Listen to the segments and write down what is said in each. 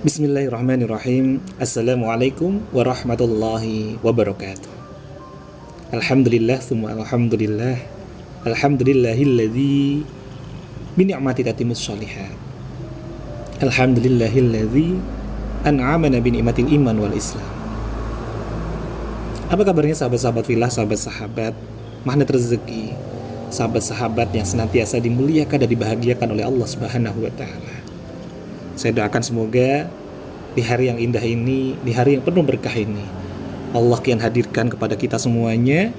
Bismillahirrahmanirrahim. Assalamualaikum warahmatullahi wabarakatuh. Alhamdulillah, summa alhamdulillah. Alhamdulillahilladzi bini'mati tatimus sholihat. Alhamdulillahilladzi an'amana bini'matil iman wal islam. Apa kabarnya sahabat-sahabat fillah, sahabat-sahabat magnet rezeki, sahabat-sahabat yang senantiasa dimuliakan dan dibahagiakan oleh Allah Subhanahu wa taala. Saya doakan semoga di hari yang indah ini, di hari yang penuh berkah ini, Allah kian hadirkan kepada kita semuanya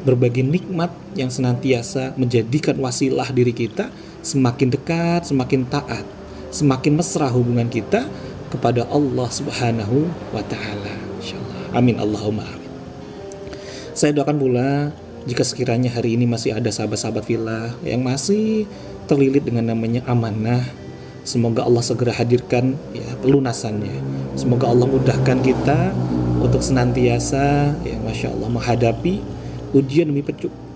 berbagai nikmat yang senantiasa menjadikan wasilah diri kita semakin dekat, semakin taat, semakin mesra hubungan kita kepada Allah Subhanahu wa taala. Insyaallah. Amin Allahumma amin. Saya doakan pula jika sekiranya hari ini masih ada sahabat-sahabat fillah yang masih terlilit dengan namanya amanah, semoga Allah segera hadirkan pelunasannya. Semoga Allah mudahkan kita untuk senantiasa Masya Allah menghadapi ujian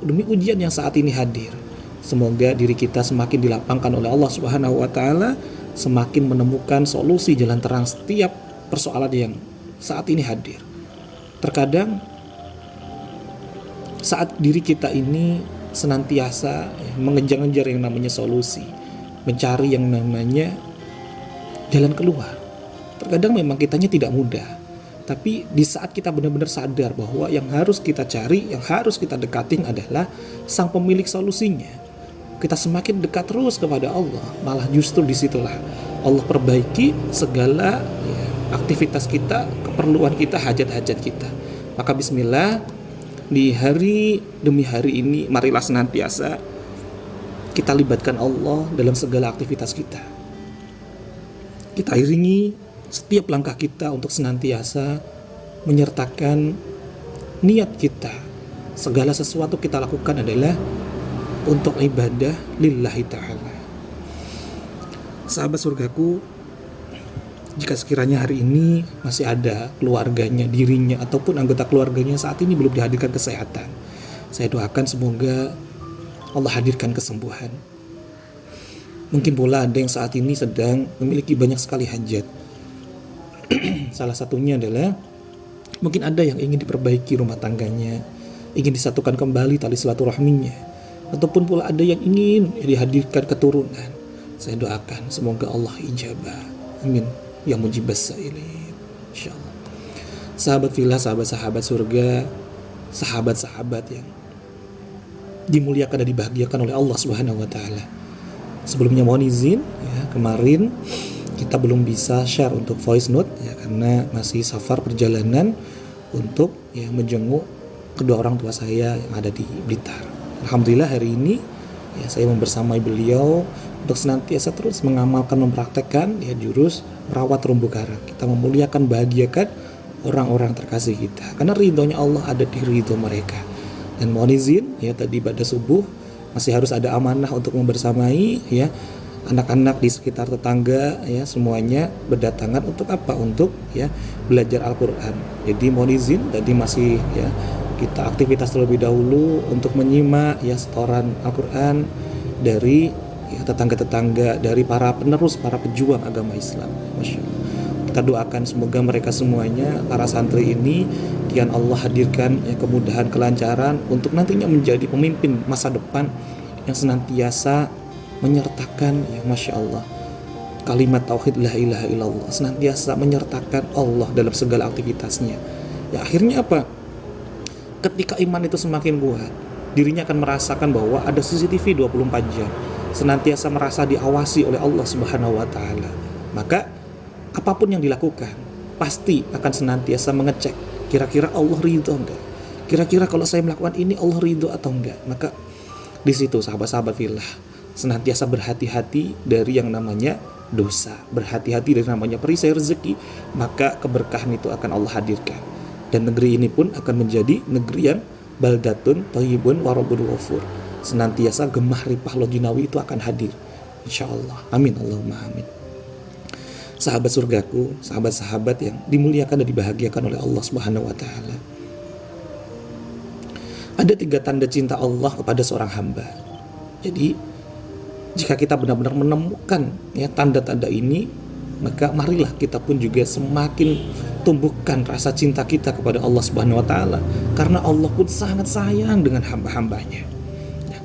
demi ujian yang saat ini hadir. Semoga diri kita semakin dilapangkan oleh Allah Subhanahu wa taala, semakin menemukan solusi jalan terang setiap persoalan yang saat ini hadir. Terkadang saat diri kita ini senantiasa mengejar-ngejar yang namanya solusi, mencari yang namanya jalan keluar, terkadang memang kitanya tidak mudah. Tapi di saat kita benar-benar sadar bahwa yang harus kita cari, yang harus kita dekatin adalah sang pemilik solusinya, kita semakin dekat terus kepada Allah. Malah justru disitulah Allah perbaiki segala aktivitas kita, keperluan kita, hajat-hajat kita. Maka bismillah, di hari demi hari ini marilah senantiasa kita libatkan Allah dalam segala aktivitas kita. Kita iringi setiap langkah kita untuk senantiasa menyertakan niat kita. Segala sesuatu kita lakukan adalah untuk ibadah lillahi ta'ala. Sahabat surgaku, jika sekiranya hari ini masih ada keluarganya, dirinya, ataupun anggota keluarganya saat ini belum dihadirkan kesehatan, saya doakan semoga Allah hadirkan kesembuhan. Mungkin pula ada yang saat ini sedang memiliki banyak sekali hajat. Salah satunya adalah mungkin ada yang ingin diperbaiki rumah tangganya, ingin disatukan kembali tali silaturahminya, ataupun pula ada yang ingin dihadirkan keturunan. Saya doakan semoga Allah ijabah. Amin ya mujibas sa'ilin. Insyaallah. Sahabat fillah, sahabat-sahabat surga, sahabat-sahabat yang dimuliakan dan dibahagiakan oleh Allah Subhanahu wa taala. Sebelumnya mohon izin kemarin kita belum bisa share untuk voice note karena masih safar perjalanan untuk menjenguk kedua orang tua saya yang ada di Blitar. Alhamdulillah hari ini saya membersamai beliau untuk senantiasa terus mengamalkan, mempraktekkan jurus merawat terumbu karang. Kita memuliakan, bahagiakan orang-orang terkasih kita, karena ridhonya Allah ada di ridho mereka. Dan mohon izin tadi pada subuh masih harus ada amanah untuk membersamai anak-anak di sekitar tetangga semuanya berdatangan untuk apa? Untuk belajar Al-Quran. Jadi mohon izin tadi masih kita aktivitas terlebih dahulu untuk menyimak setoran Al-Quran dari tetangga-tetangga, dari para penerus, para pejuang agama Islam. Masya Allah. Kita doakan semoga mereka semuanya, para santri ini, kian Allah hadirkan kemudahan, kelancaran untuk nantinya menjadi pemimpin masa depan yang senantiasa menyertakan Masya Allah kalimat tauhid la ilaha illallah, senantiasa menyertakan Allah dalam segala aktivitasnya. Akhirnya apa? Ketika iman itu semakin kuat, dirinya akan merasakan bahwa ada CCTV 24 jam, senantiasa merasa diawasi oleh Allah Subhanahu wa taala. Maka apapun yang dilakukan pasti akan senantiasa mengecek, kira-kira Allah ridho enggak? Kira-kira kalau saya melakukan ini Allah ridho atau enggak? Maka di situ sahabat-sahabat fillah senantiasa berhati-hati dari yang namanya dosa, berhati-hati dari namanya perisai rezeki, maka keberkahan itu akan Allah hadirkan. Dan negeri ini pun akan menjadi negeri yang baldatun thayyibun wa rabbun ghafur. Senantiasa gemah ripah lojinawi itu akan hadir, insyaallah. Amin Allahumma amin. Sahabat surgaku, sahabat-sahabat yang dimuliakan dan dibahagiakan oleh Allah Subhanahu wa taala. Ada 3 tanda cinta Allah kepada seorang hamba. Jadi jika kita benar-benar menemukan tanda-tanda ini, maka marilah kita pun juga semakin tumbuhkan rasa cinta kita kepada Allah Subhanahu wa taala, karena Allah pun sangat sayang dengan hamba-hambanya. Nah,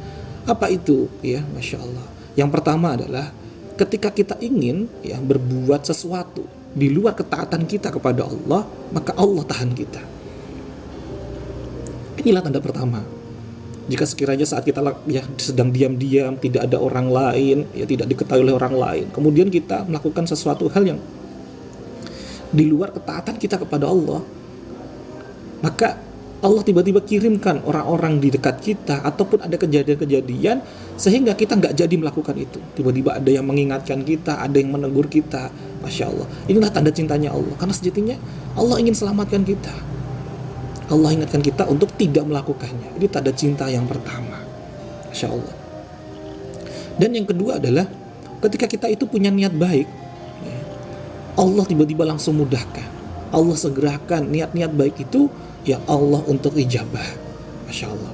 apa itu ya, Masya Allah. Yang pertama adalah ketika kita ingin ya berbuat sesuatu di luar ketaatan kita kepada Allah, maka Allah tahan kita. Inilah tanda pertama. Jika sekiranya saat kita ya sedang diam-diam, tidak ada orang lain, ya tidak diketahui oleh orang lain, kemudian kita melakukan sesuatu hal yang di luar ketaatan kita kepada Allah, maka Allah tiba-tiba kirimkan orang-orang di dekat kita, ataupun ada kejadian-kejadian sehingga kita nggak jadi melakukan itu. Tiba-tiba ada yang mengingatkan kita, ada yang menegur kita. Masya Allah, inilah tanda cintanya Allah, karena sejatinya Allah ingin selamatkan kita. Allah ingatkan kita untuk tidak melakukannya. Ini tanda cinta yang pertama. Masya Allah. Dan yang kedua adalah ketika kita itu punya niat baik, Allah tiba-tiba langsung mudahkan. Allah segerakan niat-niat baik itu, ya Allah, untuk ijabah. Masya Allah.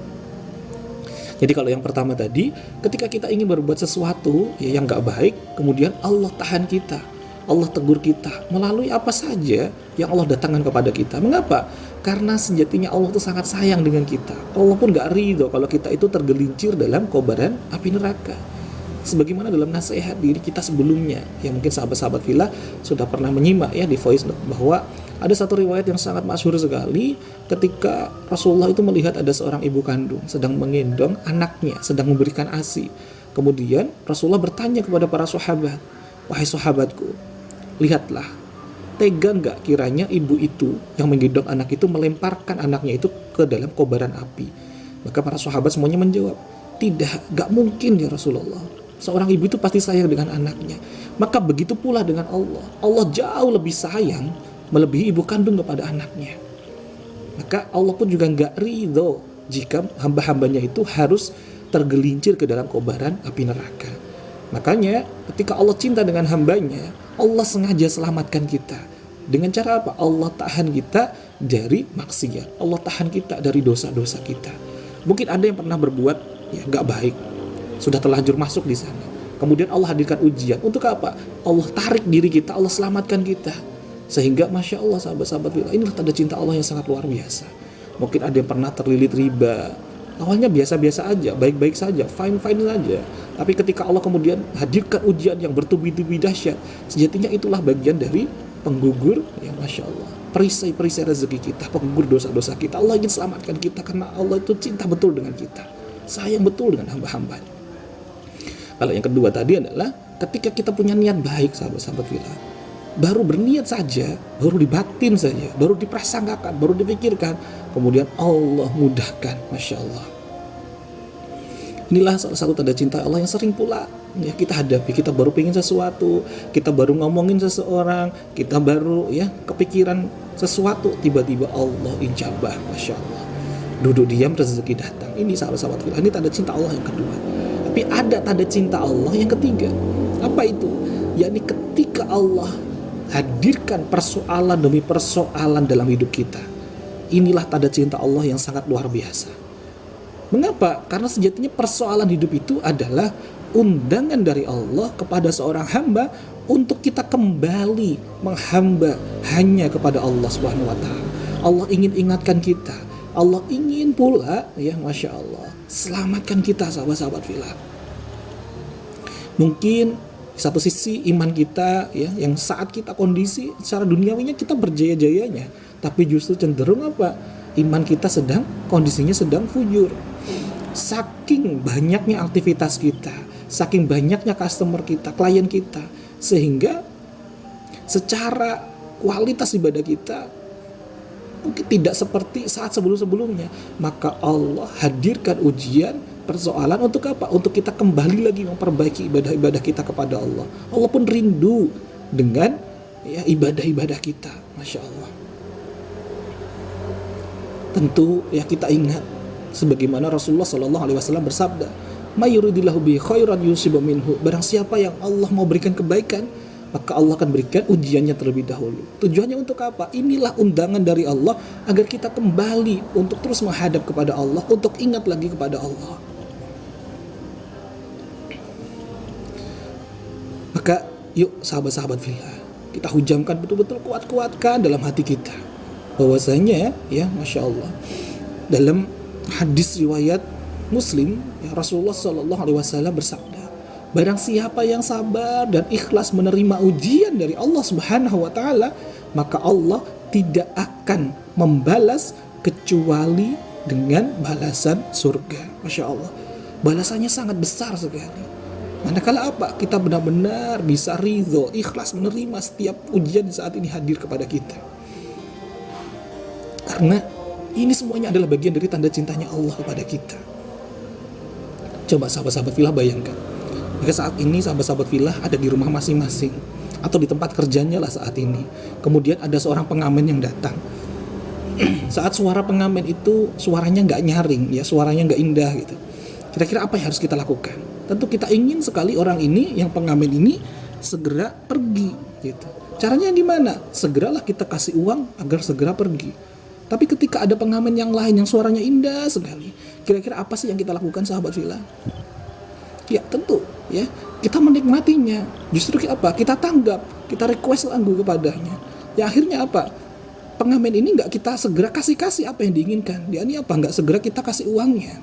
Jadi kalau yang pertama tadi, ketika kita ingin berbuat sesuatu ya yang gak baik, kemudian Allah tahan kita, Allah tegur kita melalui apa saja yang Allah datangkan kepada kita. Mengapa? Karena sejatinya Allah itu sangat sayang dengan kita. Allah pun gak ridho kalau kita itu tergelincir dalam kobaran api neraka. Sebagaimana dalam nasihat diri kita sebelumnya, yang mungkin sahabat-sahabat Fillah sudah pernah menyimak ya di voice note, bahwa ada satu riwayat yang sangat masyhur sekali ketika Rasulullah itu melihat ada seorang ibu kandung sedang menggendong anaknya, sedang memberikan ASI. Kemudian Rasulullah bertanya kepada para sahabat, "Wahai sahabatku, lihatlah, tega nggak kiranya ibu itu yang menggendong anak itu melemparkan anaknya itu ke dalam kobaran api?" Maka para sahabat semuanya menjawab, "Tidak, nggak mungkin ya Rasulullah. Seorang ibu itu pasti sayang dengan anaknya." Maka begitu pula dengan Allah. Allah jauh lebih sayang melebihi ibu kandung kepada anaknya. Maka Allah pun juga nggak ridho jika hamba-hambanya itu harus tergelincir ke dalam kobaran api neraka. Makanya ketika Allah cinta dengan hambanya, Allah sengaja selamatkan kita. Dengan cara apa? Allah tahan kita dari maksiat. Allah tahan kita dari dosa-dosa kita. Mungkin ada yang pernah berbuat ya nggak baik, sudah terlanjur masuk di sana. Kemudian Allah hadirkan ujian. Untuk apa? Allah tarik diri kita, Allah selamatkan kita. Sehingga Masya Allah sahabat-sahabat Fillah, inilah tanda cinta Allah yang sangat luar biasa. Mungkin ada yang pernah terlilit riba. Awalnya biasa-biasa aja, baik-baik saja, fine-fine saja. Tapi ketika Allah kemudian hadirkan ujian yang bertubi-tubi dahsyat, sejatinya itulah bagian dari penggugur ya Masya Allah, perisai-perisai rezeki kita, penggugur dosa-dosa kita. Allah ingin selamatkan kita karena Allah itu cinta betul dengan kita, sayang betul dengan hamba-hambanya. Kalau yang kedua tadi adalah ketika kita punya niat baik sahabat-sahabat Fillah, baru berniat saja, baru dibatin saja, baru diprasangkakan, baru dipikirkan, kemudian Allah mudahkan. Masya Allah. Inilah salah satu tanda cinta Allah yang sering pula ya kita hadapi. Kita baru pengen sesuatu, kita baru ngomongin seseorang, kita baru ya kepikiran sesuatu, tiba-tiba Allah ijabah. Masya Allah. Duduk diam, rezeki datang. Ini sahabat-sahabat Fillah, ini tanda cinta Allah yang kedua. Tapi ada tanda cinta Allah yang ketiga. Apa itu? Yakni ketika Allah hadirkan persoalan demi persoalan dalam hidup kita. Inilah tanda cinta Allah yang sangat luar biasa. Mengapa? Karena sejatinya persoalan hidup itu adalah undangan dari Allah kepada seorang hamba untuk kita kembali menghamba hanya kepada Allah Subhanahu wa taala. Allah ingin ingatkan kita. Allah ingin pula ya Masya Allah selamatkan kita sahabat-sahabat Fillah. Mungkin satu sisi iman kita ya yang saat kita kondisi secara duniawinya kita berjaya-jayanya, tapi justru cenderung apa? Iman kita sedang kondisinya sedang fujur. Saking banyaknya aktivitas kita, saking banyaknya customer kita, klien kita, sehingga secara kualitas ibadah kita mungkin tidak seperti saat sebelum-sebelumnya. Maka Allah hadirkan ujian, persoalan untuk apa? Untuk kita kembali lagi memperbaiki ibadah-ibadah kita kepada Allah. Allah pun rindu dengan ya ibadah-ibadah kita. Masya Allah. Tentu ya kita ingat sebagaimana Rasulullah SAW bersabda, "May yuridillahu bihi khairan yusib minhu." Barang siapa yang Allah mau berikan kebaikan, maka Allah akan berikan ujiannya terlebih dahulu. Tujuannya untuk apa? Inilah undangan dari Allah agar kita kembali untuk terus menghadap kepada Allah, untuk ingat lagi kepada Allah. Maka yuk sahabat-sahabat Fillah, kita hujamkan betul-betul, kuat-kuatkan dalam hati kita bahwasanya ya Masya Allah, dalam hadis riwayat Muslim ya, Rasulullah Shallallahu Alaihi Wasallam bersabda, barang siapa yang sabar dan ikhlas menerima ujian dari Allah Subhanahu Wa Taala, maka Allah tidak akan membalas kecuali dengan balasan surga. Masya Allah, balasannya sangat besar sekali. Manakala apa? Kita benar-benar bisa ridho, ikhlas menerima setiap ujian saat ini hadir kepada kita. Karena ini semuanya adalah bagian dari tanda cintanya Allah kepada kita. Coba sahabat-sahabat filah bayangkan, jika saat ini sahabat-sahabat filah ada di rumah masing-masing atau di tempat kerjanya lah saat ini, kemudian ada seorang pengamen yang datang. Saat suara pengamen itu suaranya nggak nyaring, ya suaranya nggak indah gitu. Kira-kira apa yang harus kita lakukan? Tentu kita ingin sekali orang ini, yang pengamen ini, segera pergi gitu. Caranya gimana? Segeralah kita kasih uang agar segera pergi. Tapi ketika ada pengamen yang lain yang suaranya indah sekali, kira-kira apa sih yang kita lakukan sahabat filah? Ya tentu ya kita menikmatinya. Justru apa? Kita tanggap, kita request lagu kepadanya. Ya akhirnya apa? Pengamen ini nggak kita segera kasih apa yang diinginkan. Dia ini apa? Nggak segera kita kasih uangnya.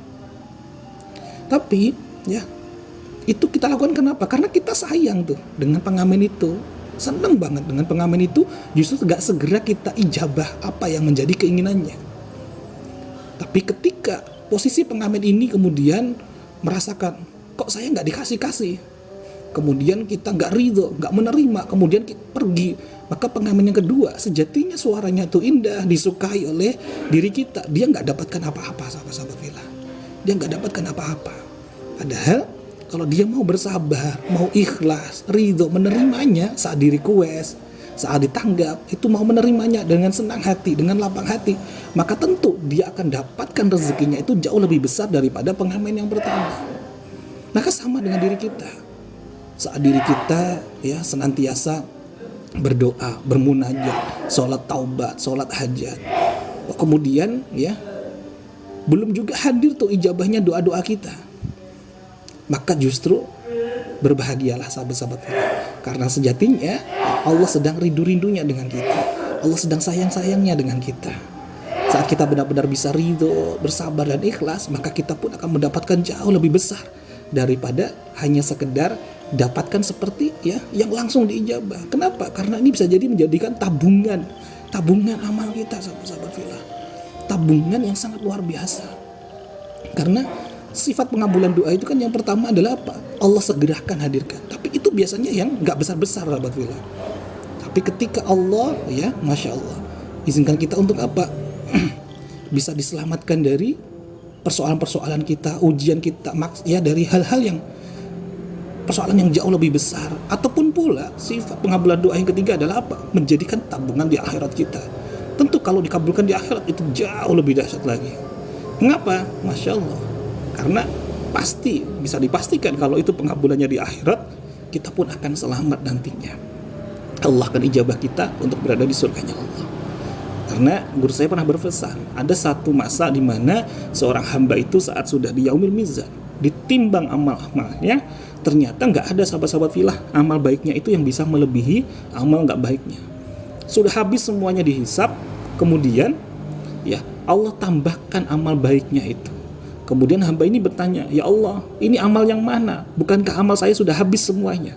Tapi ya itu kita lakukan kenapa? Karena kita sayang tuh dengan pengamen itu, seneng banget dengan pengamen itu. Justru gak segera kita ijabah apa yang menjadi keinginannya. Tapi ketika posisi pengamen ini kemudian merasakan, kok saya gak dikasih, kemudian kita gak ridho, gak menerima, kemudian kita pergi, maka pengamen yang kedua sejatinya suaranya tuh indah, disukai oleh diri kita, dia gak dapatkan apa-apa sahabat-sahabat filah. Dia gak dapatkan apa-apa. Padahal kalau dia mau bersabar, mau ikhlas, ridho menerimanya saat di request, saat ditanggap, itu mau menerimanya dengan senang hati, dengan lapang hati, maka tentu dia akan dapatkan rezekinya itu jauh lebih besar daripada pengamen yang pertama. Maka sama dengan diri kita. Saat diri kita ya senantiasa berdoa, bermunajat, sholat taubat, sholat hajat, kemudian ya belum juga hadir tuh ijabahnya doa-doa kita, maka justru berbahagialah sahabat-sahabat kita. Karena sejatinya Allah sedang rindu-rindunya dengan kita. Allah sedang sayang-sayangnya dengan kita. Saat kita benar-benar bisa ridho, bersabar dan ikhlas, maka kita pun akan mendapatkan jauh lebih besar daripada hanya sekedar dapatkan seperti ya yang langsung diijabah. Kenapa? Karena ini bisa jadi menjadikan tabungan amal kita sahabat-sahabat filah. Tabungan yang sangat luar biasa. Karena sifat pengabulan doa itu kan yang pertama adalah apa? Allah segerakan hadirkan. Tapi itu biasanya yang gak besar-besar sahabat filah. Tapi ketika Allah ya Masya Allah izinkan kita untuk apa? Bisa diselamatkan dari persoalan-persoalan kita, ujian kita, ya dari hal-hal yang persoalan yang jauh lebih besar. Ataupun pula sifat pengabulan doa yang ketiga adalah apa? Menjadikan tabungan di akhirat kita. Tentu kalau dikabulkan di akhirat itu jauh lebih dahsyat lagi. Mengapa? Masya Allah. Karena pasti bisa dipastikan kalau itu pengabulannya di akhirat, kita pun akan selamat nantinya. Allah akan ijabah kita untuk berada di surganya Allah. Karena guru saya pernah berpesan, ada satu masa di mana seorang hamba itu saat sudah di yaumil mizan, ditimbang amal-amalnya, ternyata nggak ada sahabat-sahabat filah amal baiknya itu yang bisa melebihi amal nggak baiknya. Sudah habis semuanya dihisap, kemudian ya Allah tambahkan amal baiknya itu. Kemudian hamba ini bertanya, ya Allah, ini amal yang mana? Bukankah amal saya sudah habis semuanya?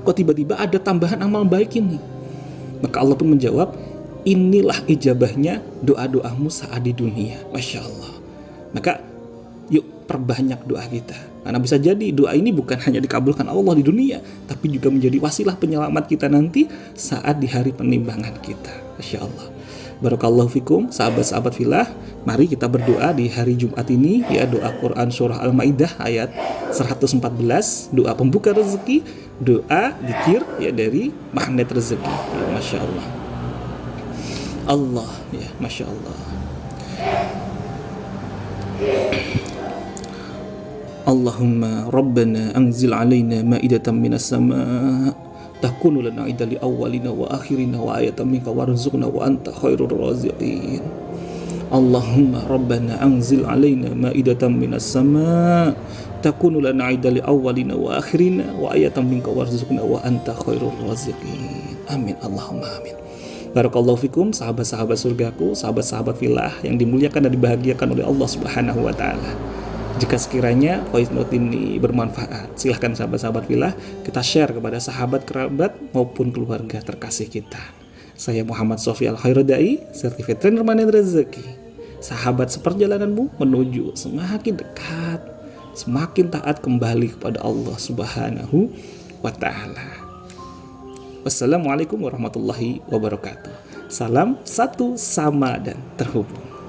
Kok tiba-tiba ada tambahan amal baik ini? Maka Allah pun menjawab, inilah ijabahnya doa-doamu saat di dunia. Masya Allah. Maka yuk perbanyak doa kita. Karena bisa jadi doa ini bukan hanya dikabulkan Allah di dunia, tapi juga menjadi wasilah penyelamat kita nanti saat di hari penimbangan kita. Masya Allah. Barakallahu fikum, sahabat-sahabat filah. Mari kita berdoa di hari Jumat ini, ya doa Quran surah Al-Maidah ayat 114, doa pembuka rezeki, doa zikir ya dari magnet rezeki. Ya, Masya Allah. Allah ya Masya Allah. Allahumma Rabbana anzil alaina ma'idatan minas sama' takunu lana idan li awwalina wa akhirina wa ayatan minka warzuqna wa anta khairur raziqin. Allahumma rabbana anzil alaina ma'idatan minas sama' takunu lana 'idan li awwalina wa akhirina wa ayatan minka warzuqna wa anta khairur raziqin. Amin Allahumma amin. Barakallahu fikum sahabat-sahabat surgaku, sahabat-sahabat filah yang dimuliakan dan dibahagiakan oleh Allah Subhanahu wa taala. Jika sekiranya voice note ini bermanfaat, silahkan sahabat-sahabat filah kita share kepada sahabat, kerabat maupun keluarga terkasih kita. Saya Muhammad Sofi Al-Khairodai, Certified Trainer Money Rezeki. Sahabat seperjalananmu menuju semakin dekat, semakin taat kembali kepada Allah Subhanahu wa taala. Wassalamualaikum warahmatullahi wabarakatuh. Salam satu sama dan terhubung.